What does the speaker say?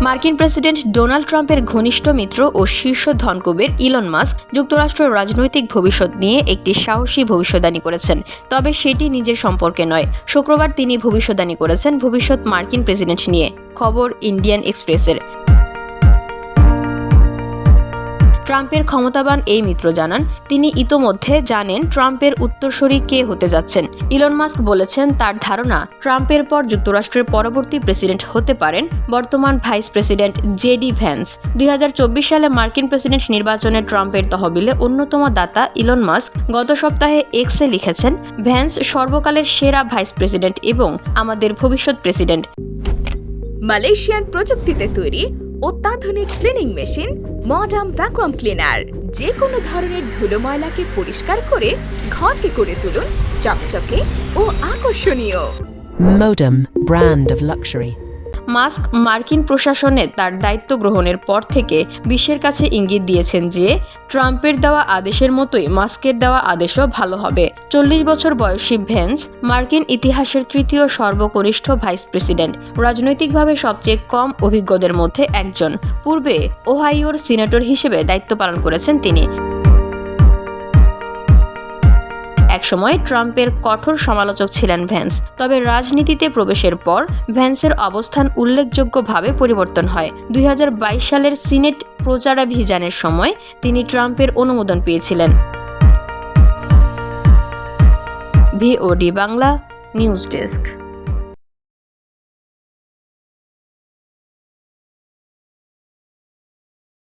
মার্কিন president Donald ট্রাম্পের ঘনিষ্ঠ মিত্র ও শীর্ষ ধনকুবের ইলন মাস্ক যুক্তরাষ্ট্রের রাজনৈতিক ভবিষ্যৎ নিয়ে একটি সাহসী ভবিষ্যদ্বাণী করেছেন, তবে সেটি নিজের সম্পর্কে নয়। শুক্রবার তিনি ভবিষ্যদ্বাণী করেছেন ভবিষ্যৎ মার্কিন প্রেসিডেন্ট নিয়ে। খবর ইন্ডিয়ান এক্সপ্রেসের। ট্রাম্পের ক্ষমতাবান এই মিত্র জানান, তিনি ইতোমধ্যে জানেন ট্রাম্পের উত্তরসূরি কে হতে যাচ্ছেন। ইলন মাস্ক বলেছেন, তার ধারণা ট্রাম্পের পর যুক্তরাষ্ট্রের পরবর্তী প্রেসিডেন্ট হতে পারেন বর্তমান ভাইস প্রেসিডেন্ট জেডি ভ্যান্স। 2024 সালে মার্কিন প্রেসিডেন্ট নির্বাচনে ট্রাম্পের তহবিলে অন্যতম দাতা ইলন মাস্ক গত সপ্তাহে এক্সে লিখেছেন, ভ্যান্স সর্বকালের সেরা ভাইস প্রেসিডেন্ট এবং আমাদের ভবিষ্যৎ প্রেসিডেন্ট। মালয়েশিয়ান প্রযুক্তিতে তৈরি অত্যাধুনিক cleaning machine modern vacuum cleaner যে কোনো ধরনের ধুলো ময়লাকে পরিষ্কার করে ঘরকে করে তুলুন চকচকে ও আকর্ষণীয়। Modem, brand of luxury. Mask মার্কিন প্রশাসনে তার দায়িত্ব গ্রহণের পর থেকে বিশ্বের কাছে ইঙ্গিত দিয়েছেন যে ট্রাম্পের দেওয়া আদেশের মতোই মাস্কের দেওয়া আদেশও ভালো হবে। 40 বছর বয়সী ভ্যান্স মার্কিন ইতিহাসের তৃতীয় সর্বকনিষ্ঠ ভাইস প্রেসিডেন্ট, রাজনৈতিকভাবে সবচেয়ে কম অভিজ্ঞদের মধ্যে একজন। পূর্বে ওহাইওর সিনেটর হিসেবে দায়িত্ব পালন করেছেন তিনি। একসময় ট্রাম্পের কঠোর সমালোচক ছিলেন ভ্যান্স, তবে রাজনীতিতে প্রবেশের পর ভ্যান্সের অবস্থান উল্লেখযোগ্যভাবে পরিবর্তন হয়। 2022 সালের সিনেট প্রচারাভিযানের সময় তিনি ট্রাম্পের অনুমোদন পেয়েছিলেন। VOD Bangla news desk.